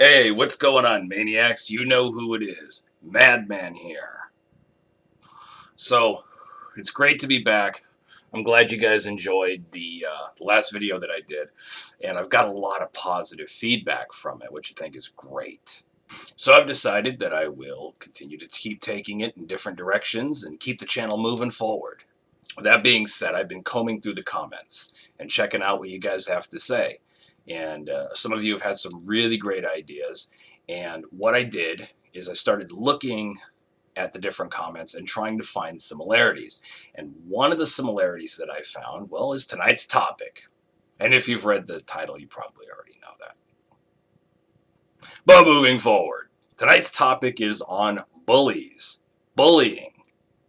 Hey, what's going on, maniacs? You know who it is. Madman here. So, it's great to be back. I'm glad you guys enjoyed the last video that I did, and I've got a lot of positive feedback from it, which I think is great. So I've decided that I will continue to keep taking it in different directions and keep the channel moving forward. With that being said, I've been combing through the comments and checking out what you guys have to say. And some of you have had some really great ideas. And what I did is I started looking at the different comments and trying to find similarities. And one of the similarities that I found, well, is tonight's topic. And if you've read the title, you probably already know that. But moving forward, tonight's topic is on bullies, bullying,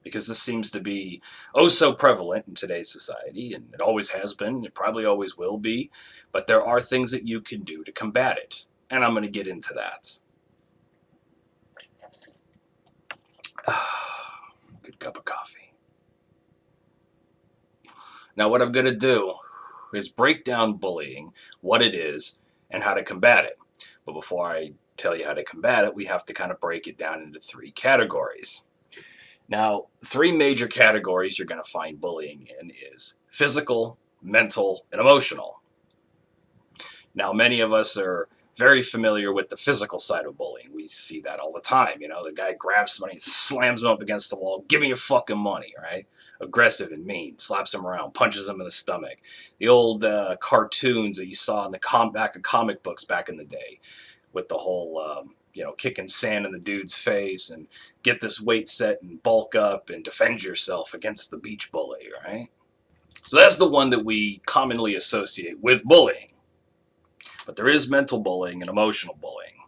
because this seems to be oh so prevalent in today's society, and it always has been, it probably always will be, but there are things that you can do to combat it, and I'm going to get into that. Good cup of coffee. Now what I'm going to do is break down bullying, what it is, and how to combat it. But before I tell you how to combat it, we have to kind of break it down into three categories. Now, three major categories you're going to find bullying in is physical, mental, and emotional. Now, many of us are very familiar with the physical side of bullying. We see that all the time. You know, the guy grabs somebody, slams them up against the wall, give me your fucking money, right? Aggressive and mean, slaps him around, punches him in the stomach. The old cartoons that you saw in the back of comic books back in the day with the whole, kicking sand in the dude's face and get this weight set and bulk up and defend yourself against the beach bully, right? So that's the one that we commonly associate with bullying. But there is mental bullying and emotional bullying,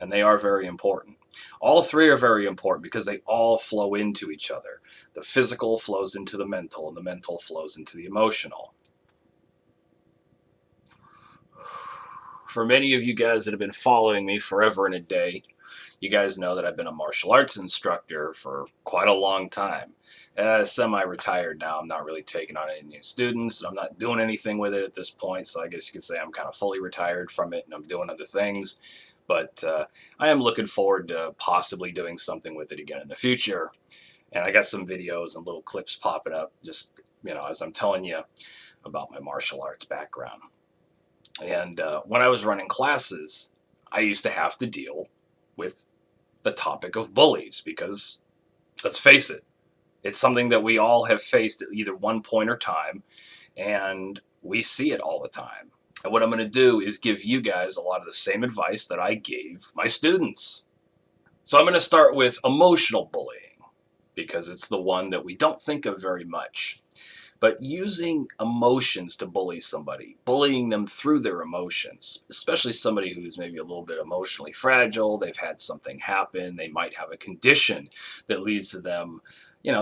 and they are very important. All three are very important because they all flow into each other. The physical flows into the mental, and the mental flows into the emotional. For many of you guys that have been following me forever and a day, you guys know that I've been a martial arts instructor for quite a long time. Semi-retired now. I'm not really taking on any new students, and I'm not doing anything with it at this point, so I guess you could say I'm kind of fully retired from it, and I'm doing other things. But I am looking forward to possibly doing something with it again in the future. And I got some videos and little clips popping up just, as I'm telling you about my martial arts background. And when I was running classes, I used to have to deal with the topic of bullies because, let's face it, it's something that we all have faced at either one point or time, and we see it all the time. And what I'm going to do is give you guys a lot of the same advice that I gave my students. So I'm going to start with emotional bullying because it's the one that we don't think of very much. But using emotions to bully somebody, bullying them through their emotions, especially somebody who's maybe a little bit emotionally fragile, they've had something happen, they might have a condition that leads to them,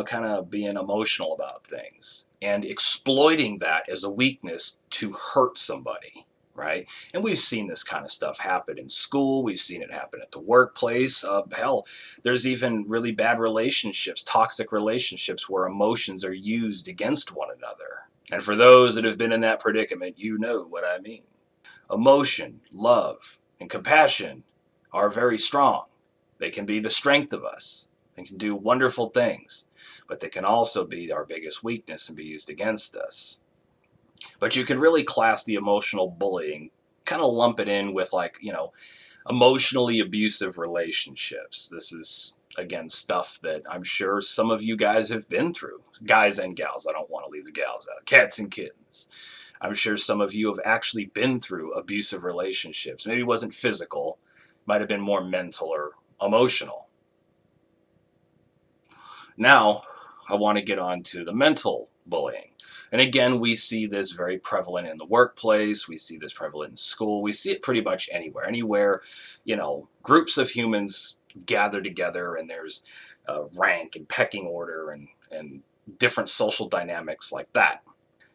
kind of being emotional about things and exploiting that as a weakness to hurt somebody. Right? And we've seen this kind of stuff happen in school. We've seen it happen at the workplace. Hell, there's even really bad relationships, toxic relationships where emotions are used against one another. And for those that have been in that predicament, you know what I mean. Emotion, love, and compassion are very strong. They can be the strength of us. They can do wonderful things, but they can also be our biggest weakness and be used against us. But you can really class the emotional bullying, kind of lump it in with emotionally abusive relationships. This is, again, stuff that I'm sure some of you guys have been through. Guys and gals. I don't want to leave the gals out. Cats and kittens. I'm sure some of you have actually been through abusive relationships. Maybe it wasn't physical. Might have been more mental or emotional. Now, I want to get on to the mental bullying. And again, we see this very prevalent in the workplace. We see this prevalent in school. We see it pretty much anywhere. Anywhere, groups of humans gather together and there's rank and pecking order and different social dynamics like that.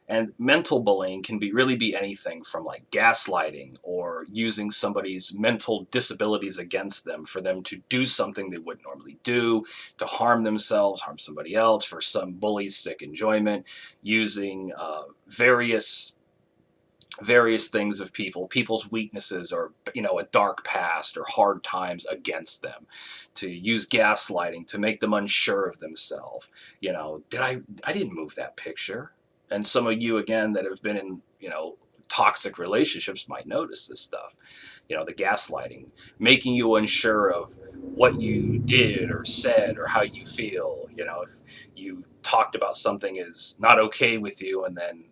And mental bullying can really be anything from like gaslighting or using somebody's mental disabilities against them for them to do something they wouldn't normally do, to harm themselves, harm somebody else for some bully's sick enjoyment, using various various things of people's weaknesses, or a dark past or hard times against them, to use gaslighting to make them unsure of themselves. I didn't move that picture. And some of you, again, that have been in toxic relationships might notice this stuff. The gaslighting, making you unsure of what you did or said or how you feel. If you talked about something is not okay with you, and then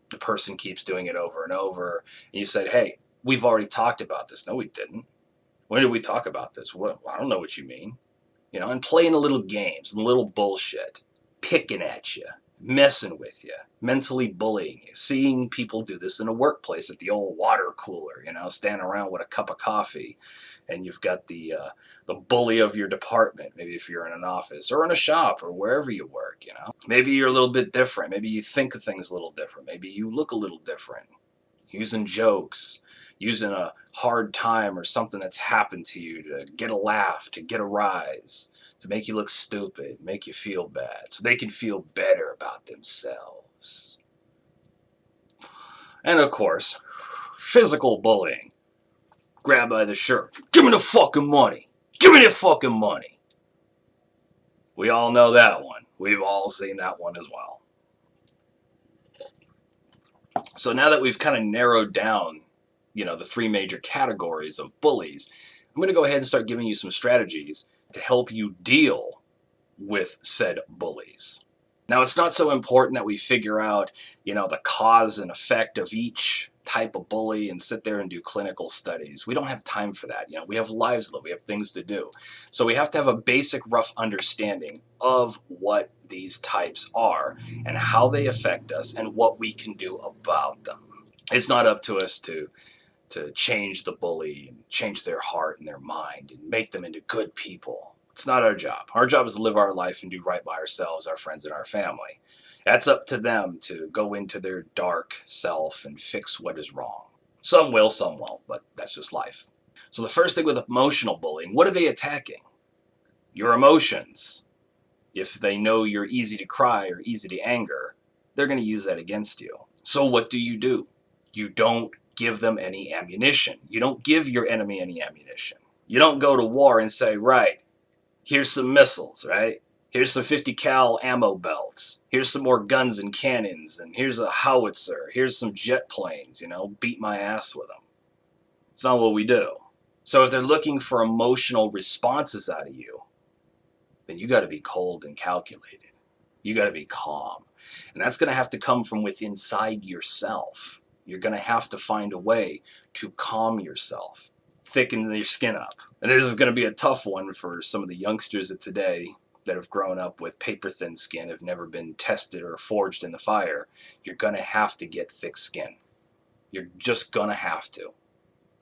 the person keeps doing it over and over, and you said, hey, we've already talked about this. No, we didn't. When did we talk about this? What? I don't know what you mean. And playing the little games and little bullshit, picking at you, messing with you, mentally bullying you. Seeing people do this in a workplace at the old water cooler, standing around with a cup of coffee, and you've got the bully of your department, maybe if you're in an office or in a shop or wherever you work. Maybe you're a little bit different. Maybe you think of things a little different. Maybe you look a little different. Using jokes, using a hard time or something that's happened to you to get a laugh, to get a rise, to make you look stupid, make you feel bad, so they can feel better about themselves. And of course, physical bullying. Grab by the shirt. Give me the fucking money. Give me the fucking money. We all know that one. We've all seen that one as well. So now that we've kind of narrowed down, the three major categories of bullies, I'm going to go ahead and start giving you some strategies to help you deal with said bullies. Now, it's not so important that we figure out, the cause and effect of each type of bully and sit there and do clinical studies. We don't have time for that. We have lives to live. We have things to do. So we have to have a basic, rough understanding of what these types are and how they affect us and what we can do about them. It's not up to us to change the bully and change their heart and their mind and make them into good people. It's not our job. Our job is to live our life and do right by ourselves, our friends, and our family. That's up to them to go into their dark self and fix what is wrong. Some will, some won't, but that's just life. So the first thing with emotional bullying, what are they attacking? Your emotions. If they know you're easy to cry or easy to anger, they're going to use that against you. So what do? You don't give them any ammunition. You don't give your enemy any ammunition. You don't go to war and say, right, here's some missiles, right? Here's some 50 cal ammo belts. Here's some more guns and cannons. And here's a howitzer. Here's some jet planes, beat my ass with them. It's not what we do. So if they're looking for emotional responses out of you, then you got to be cold and calculated. You got to be calm. And that's going to have to come from within inside yourself. You're going to have to find a way to calm yourself, thicken your skin up. And this is going to be a tough one for some of the youngsters of today that have grown up with paper-thin skin, have never been tested or forged in the fire. You're going to have to get thick skin. You're just going to have to.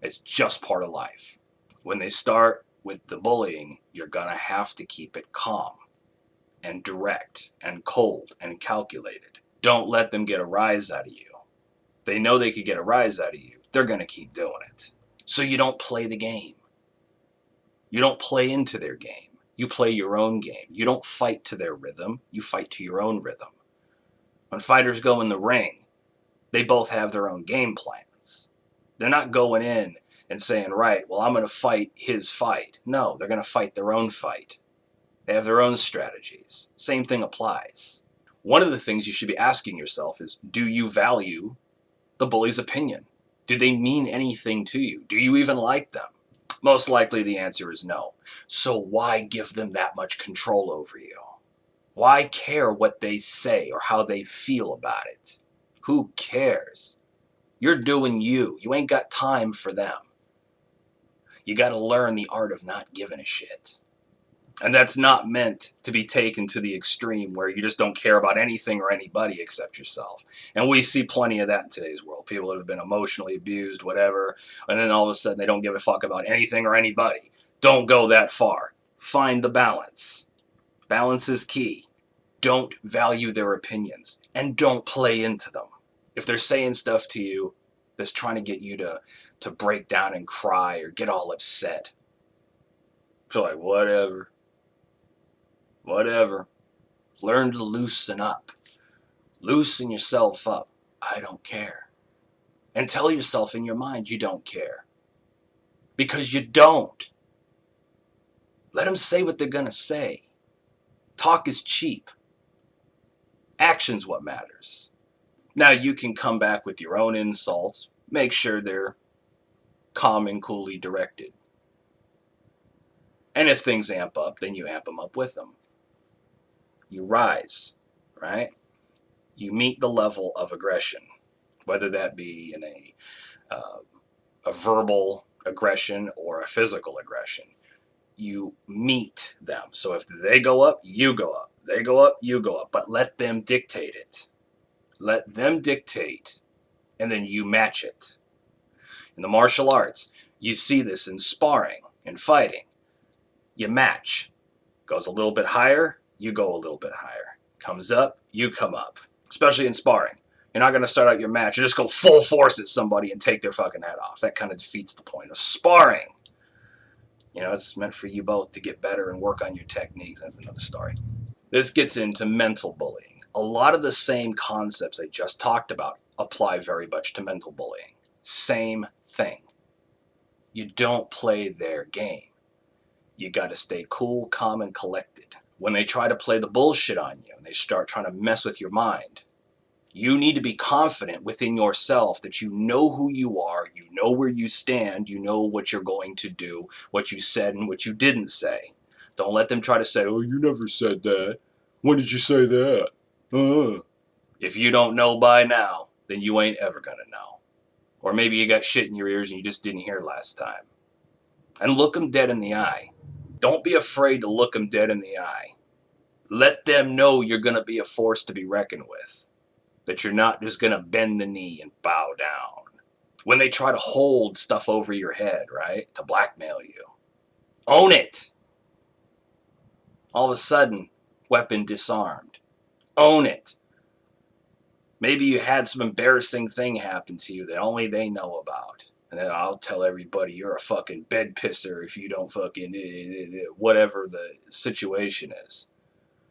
It's just part of life. When they start with the bullying, you're going to have to keep it calm and direct and cold and calculated. Don't let them get a rise out of you. They know they could get a rise out of you. They're going to keep doing it. So you don't play the game. You don't play into their game. You play your own game. You don't fight to their rhythm. You fight to your own rhythm. When fighters go in the ring, they both have their own game plans. They're not going in and saying, right, well, I'm going to fight his fight. No, they're going to fight their own fight. They have their own strategies. Same thing applies. One of the things you should be asking yourself is, do you value the bully's opinion? Do they mean anything to you? Do you even like them? Most likely the answer is no. So why give them that much control over you? Why care what they say or how they feel about it? Who cares? You're doing you. You ain't got time for them. You got to learn the art of not giving a shit. And that's not meant to be taken to the extreme where you just don't care about anything or anybody except yourself. And we see plenty of that in today's world. People that have been emotionally abused, whatever, and then all of a sudden they don't give a fuck about anything or anybody. Don't go that far. Find the balance. Balance is key. Don't value their opinions and don't play into them. If they're saying stuff to you that's trying to get you to break down and cry or get all upset, feel like whatever. Learn to loosen up. Loosen yourself up. I don't care. And tell yourself in your mind you don't care. Because you don't. Let them say what they're going to say. Talk is cheap. Action's what matters. Now you can come back with your own insults. Make sure they're calm and coolly directed. And if things amp up, then you amp them up with them. You rise, right? You meet the level of aggression, whether that be in a verbal aggression or a physical aggression. You meet them. So if they go up, you go up. They go up, you go up. But let them dictate it. Let them dictate, and then you match it. In the martial arts, you see this in sparring and fighting. You match. Goes a little bit higher, you go a little bit higher. Comes up, you come up. Especially in sparring. You're not going to start out your match and just go full force at somebody and take their fucking head off. That kind of defeats the point of sparring. You know, it's meant for you both to get better and work on your techniques. That's another story. This gets into mental bullying. A lot of the same concepts I just talked about apply very much to mental bullying. Same thing. You don't play their game. You got to stay cool, calm, and collected. When they try to play the bullshit on you and they start trying to mess with your mind, you need to be confident within yourself that you know who you are, you know where you stand, you know what you're going to do, what you said and what you didn't say. Don't let them try to say, oh, you never said that. When did you say that? If you don't know by now, then you ain't ever going to know. Or maybe you got shit in your ears and you just didn't hear last time. And look them dead in the eye. Don't be afraid to look them dead in the eye. Let them know you're going to be a force to be reckoned with. That you're not just going to bend the knee and bow down. When they try to hold stuff over your head, right, to blackmail you, own it. All of a sudden, weapon disarmed. Own it. Maybe you had some embarrassing thing happen to you that only they know about. And then I'll tell everybody you're a fucking bed pisser if you don't fucking whatever the situation is.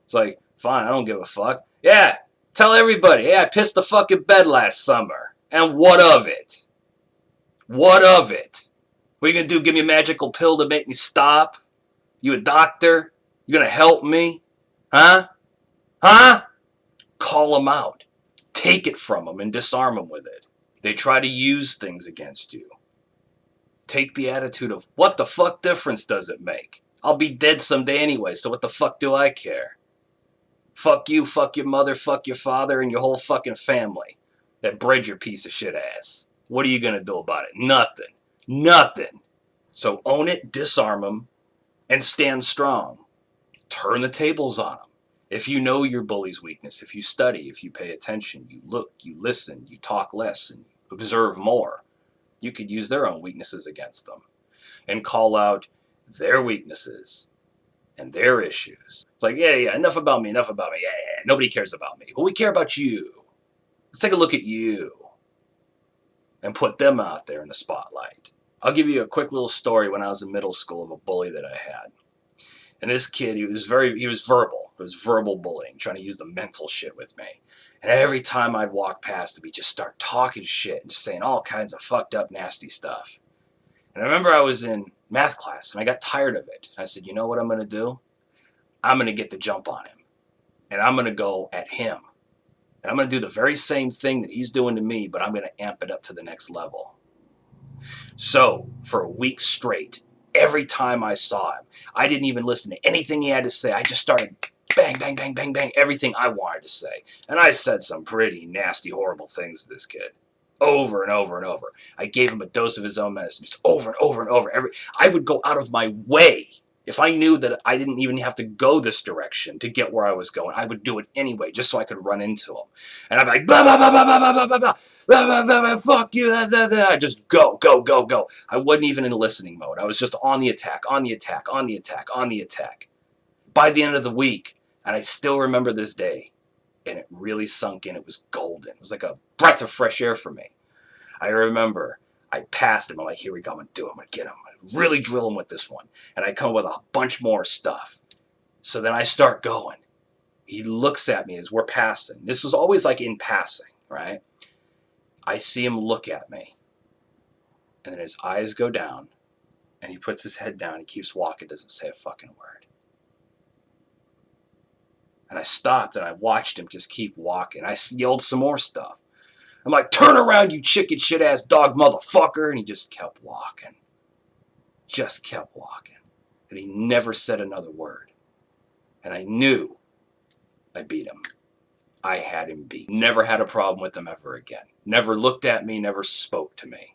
It's like, fine, I don't give a fuck. Yeah, tell everybody, hey, I pissed the fucking bed last summer. And what of it? What of it? What are you going to do, give me a magical pill to make me stop? You a doctor? You going to help me? Huh? Huh? Call them out. Take it from them and disarm them with it. They try to use things against you. Take the attitude of, what the fuck difference does it make? I'll be dead someday anyway, so what the fuck do I care? Fuck you, fuck your mother, fuck your father, and your whole fucking family that bred your piece of shit ass. What are you going to do about it? Nothing. Nothing. So own it, disarm them, and stand strong. Turn the tables on them. If you know your bully's weakness, if you study, if you pay attention, you look, you listen, you talk less, and observe more, you could use their own weaknesses against them and call out their weaknesses and their issues. It's like, yeah, enough about me, yeah, nobody cares about me. But we care about you. Let's take a look at you and put them out there in the spotlight. I'll give you a quick little story when I was in middle school of a bully that I had. And this kid, he was verbal. It was verbal bullying, trying to use the mental shit with me. And every time I'd walk past him, he'd just start talking shit and just saying all kinds of fucked up, nasty stuff. And I remember I was in math class and I got tired of it. I said, you know what I'm going to do? I'm going to get the jump on him. And I'm going to go at him. And I'm going to do the very same thing that he's doing to me, but I'm going to amp it up to the next level. So, for a week straight, every time I saw him, I didn't even listen to anything he had to say. I just started bang, bang, bang, bang, bang, everything I wanted to say. And I said some pretty nasty, horrible things to this kid. Over and over and over. I gave him a dose of his own medicine, just over and over and over. I would go out of my way. If I knew that I didn't even have to go this direction to get where I was going, I would do it anyway, just so I could run into him. And I'd be like, blah, blah, blah, blah, blah, blah, blah, blah, blah, blah, blah, blah, fuck you, blah, blah, blah. Just go, go, go, go. I wasn't even in listening mode. I was just on the attack, on the attack, on the attack, on the attack. By the end of the week, and I still remember this day, and it really sunk in. It was golden. It was like a breath of fresh air for me. I remember I passed him. I'm like, here we go. I'm going to do it. I'm going to get him. I'm going to really drill him with this one. And I come with a bunch more stuff. So then I start going. He looks at me as we're passing. This was always like in passing, right? I see him look at me, and then his eyes go down, and he puts his head down. He keeps walking, doesn't say a fucking word. And I stopped, and I watched him just keep walking. I yelled some more stuff. I'm like, turn around, you chicken shit-ass dog motherfucker. And he just kept walking. Just kept walking. And he never said another word. And I knew I beat him. I had him beat. Never had a problem with him ever again. Never looked at me, never spoke to me.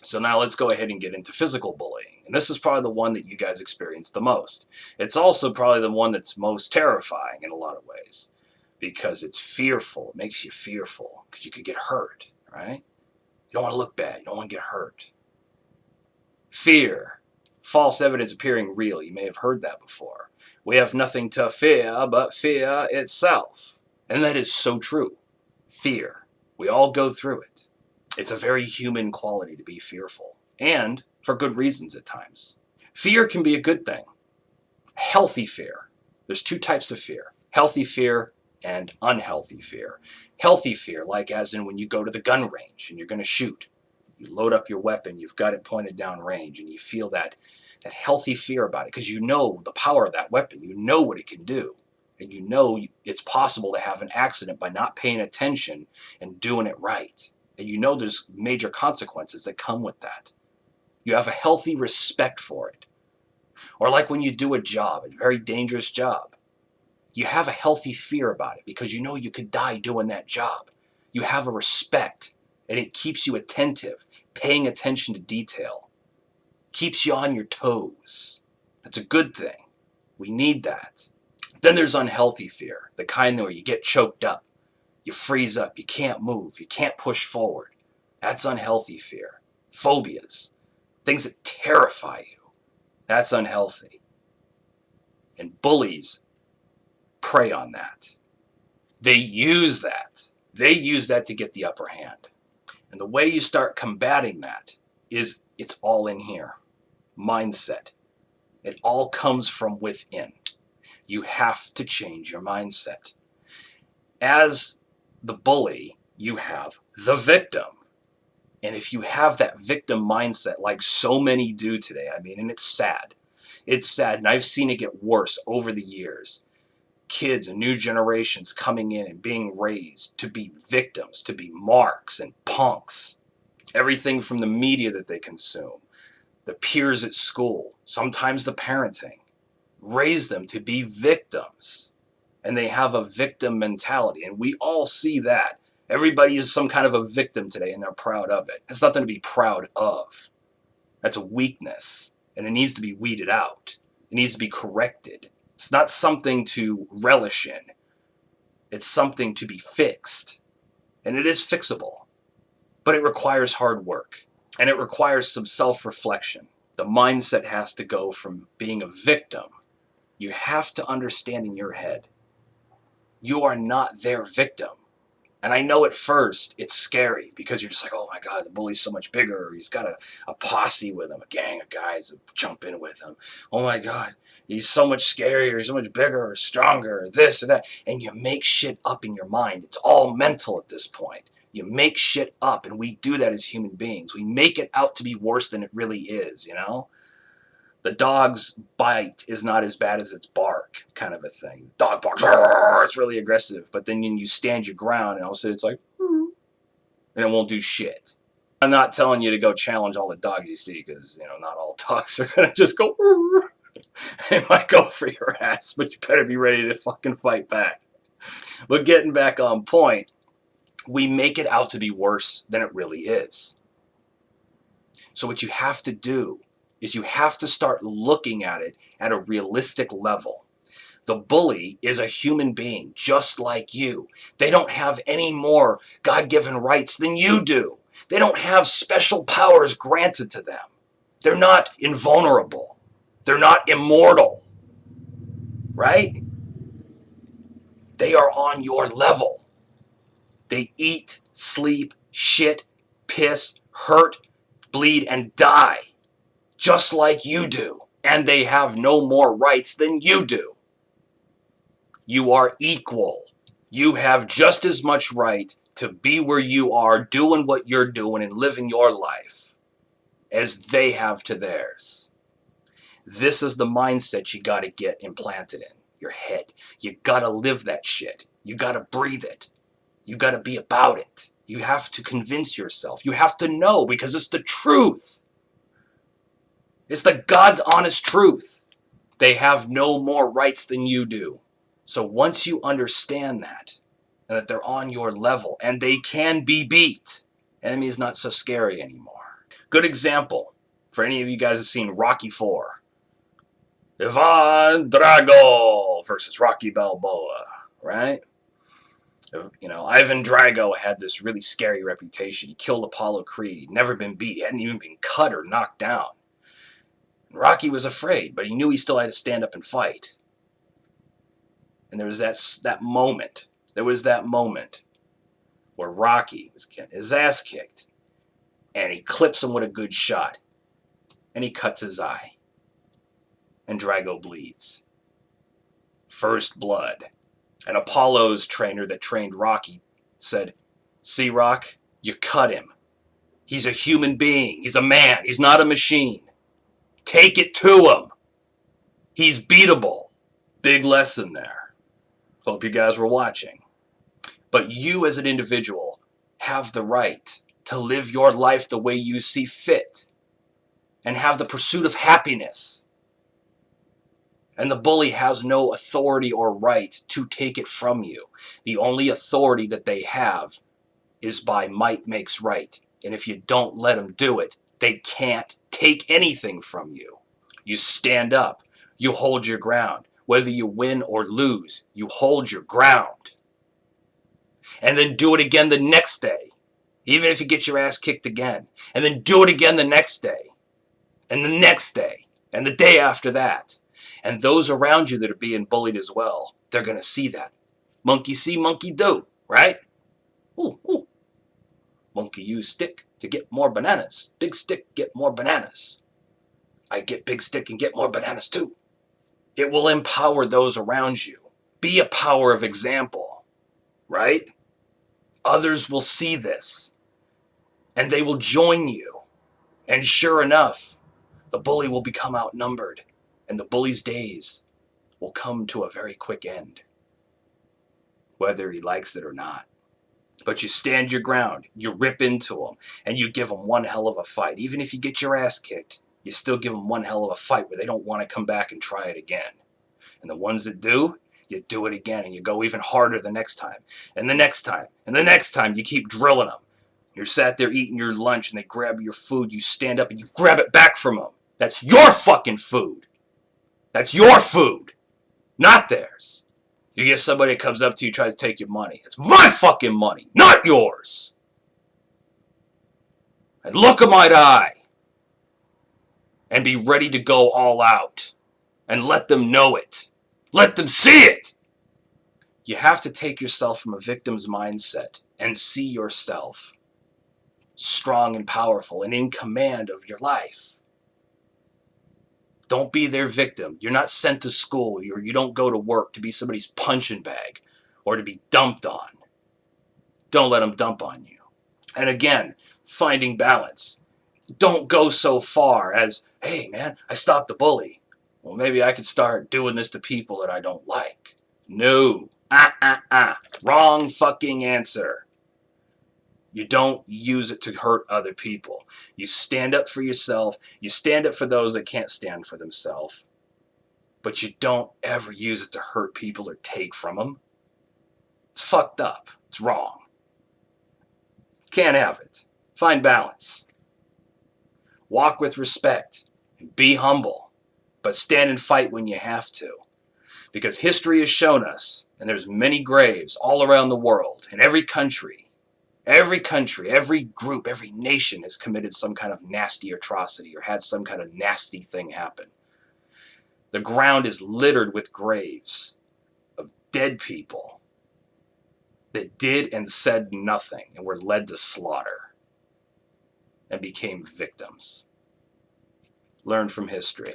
So now let's go ahead and get into physical bullying. And this is probably the one that you guys experience the most. It's also probably the one that's most terrifying in a lot of ways, because it's fearful. It makes you fearful because you could get hurt, right? You don't want to look bad. You don't want to get hurt. Fear. False evidence appearing real. You may have heard that before. We have nothing to fear but fear itself. And that is so true. Fear. We all go through it. It's a very human quality to be fearful, and for good reasons at times. Fear can be a good thing. Healthy fear. There's two types of fear. Healthy fear and unhealthy fear. Healthy fear, like as in when you go to the gun range and you're going to shoot. You load up your weapon, you've got it pointed down range, and you feel that healthy fear about it because you know the power of that weapon. You know what it can do. And you know it's possible to have an accident by not paying attention and doing it right. And you know there's major consequences that come with that. You have a healthy respect for it. Or like when you do a job, a very dangerous job, you have a healthy fear about it because you know you could die doing that job. You have a respect, and it keeps you attentive, paying attention to detail. Keeps you on your toes. That's a good thing. We need that. Then there's unhealthy fear, the kind where you get choked up. You freeze up, you can't move, you can't push forward. That's unhealthy fear. Phobias, things that terrify you. That's unhealthy. And bullies prey on that. They use that. They use that to get the upper hand. And the way you start combating that is it's all in here. Mindset. It all comes from within. You have to change your mindset. As the bully, you have the victim. And if you have that victim mindset, like so many do today, and it's sad. It's sad, and I've seen it get worse over the years. Kids and new generations coming in and being raised to be victims, to be marks and punks. Everything from the media that they consume, the peers at school, sometimes the parenting, raise them to be victims. And they have a victim mentality. And we all see that. Everybody is some kind of a victim today, and they're proud of it. It's nothing to be proud of. That's a weakness. And it needs to be weeded out. It needs to be corrected. It's not something to relish in. It's something to be fixed. And it is fixable. But it requires hard work. And it requires some self-reflection. The mindset has to go from being a victim. You have to understand in your head, you are not their victim. And I know at first it's scary because you're just like, oh my God, the bully's so much bigger. He's got a posse with him, a gang of guys that jump in with him. Oh my God, he's so much scarier, he's so much bigger or stronger, or this or that. And you make shit up in your mind. It's all mental at this point. You make shit up, and we do that as human beings. We make it out to be worse than it really is, you know? The dog's bite is not as bad as its bark, kind of a thing. Dog barks, it's really aggressive, but then you stand your ground, and all of a sudden it's like, and it won't do shit. I'm not telling you to go challenge all the dogs you see, because not all dogs are gonna just go. They might go for your ass, but you better be ready to fucking fight back. But getting back on point, we make it out to be worse than it really is. So what you have to do is you have to start looking at it at a realistic level. The bully is a human being just like you. They don't have any more God-given rights than you do. They don't have special powers granted to them. They're not invulnerable. They're not immortal. Right? They are on your level. They eat, sleep, shit, piss, hurt, bleed, and die. Just like you do. And they have no more rights than you do. You are equal. You have just as much right to be where you are, doing what you're doing and living your life as they have to theirs. This is the mindset you got to get implanted in your head. You got to live that shit. You got to breathe it. You got to be about it. You have to convince yourself. You have to know, because it's the truth. It's the God's honest truth. They have no more rights than you do. So once you understand that, and that they're on your level, and they can be beat, enemy is not so scary anymore. Good example, for any of you guys have seen Rocky IV. Ivan Drago versus Rocky Balboa, right? You know, Ivan Drago had this really scary reputation. He killed Apollo Creed. He'd never been beat. He hadn't even been cut or knocked down. Rocky was afraid, but he knew he still had to stand up and fight. And there was that moment. There was that moment where Rocky was getting his ass kicked, and he clips him with a good shot, and he cuts his eye, and Drago bleeds. First blood. And Apollo's trainer that trained Rocky said, "See, Rock, you cut him. He's a human being. He's a man. He's not a machine. Take it to him. He's beatable." Big lesson there. Hope you guys were watching. But you as an individual have the right to live your life the way you see fit and have the pursuit of happiness. And the bully has no authority or right to take it from you. The only authority that they have is by might makes right. And if you don't let them do it, they can't take anything from you. You stand up. You hold your ground. Whether you win or lose, you hold your ground. And then do it again the next day. Even if you get your ass kicked again. And then do it again the next day. And the next day. And the day after that. And those around you that are being bullied as well, they're going to see that. Monkey see, monkey do, right? Ooh, ooh. Monkey use stick to get more bananas. Big stick, get more bananas. I get big stick and get more bananas too. It will empower those around you. Be a power of example, right? Others will see this, and they will join you. And sure enough, the bully will become outnumbered, and the bully's days will come to a very quick end, whether he likes it or not. But you stand your ground, you rip into him, and you give him one hell of a fight. Even if you get your ass kicked, you still give them one hell of a fight where they don't want to come back and try it again. And the ones that do, you do it again, and you go even harder the next time, and the next time, and the next time. You keep drilling them. You're sat there eating your lunch, and they grab your food. You stand up, and you grab it back from them. That's your fucking food. That's your food, not theirs. You get somebody that comes up to you, tries to take your money. It's my fucking money, not yours. And look them eye to eye. And be ready to go all out. And let them know it. Let them see it. You have to take yourself from a victim's mindset and see yourself strong and powerful and in command of your life. Don't be their victim. You're not sent to school. You don't go to work to be somebody's punching bag or to be dumped on. Don't let them dump on you. And again, finding balance. Don't go so far as, hey man, I stopped the bully. Well, maybe I could start doing this to people that I don't like. No. Wrong fucking answer. You don't use it to hurt other people. You stand up for yourself. You stand up for those that can't stand for themselves. But you don't ever use it to hurt people or take from them. It's fucked up. It's wrong. Can't have it. Find balance. Walk with respect. And be humble. But stand and fight when you have to. Because history has shown us, and there's many graves all around the world, in every country, every group, every nation has committed some kind of nasty atrocity or had some kind of nasty thing happen. The ground is littered with graves of dead people that did and said nothing and were led to slaughter and became victims. Learn from history.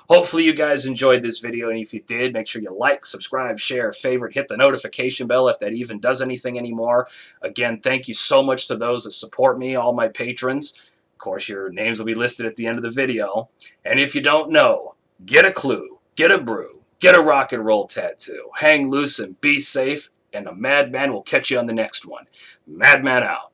Hopefully you guys enjoyed this video, and if you did, make sure you like, subscribe, share, favorite, hit the notification bell if that even does anything anymore. Again, thank you so much to those that support me, all my patrons. Of course, your names will be listed at the end of the video. And if you don't know, get a clue, get a brew, get a rock and roll tattoo, hang loose and be safe, and the Madman will catch you on the next one. Madman out.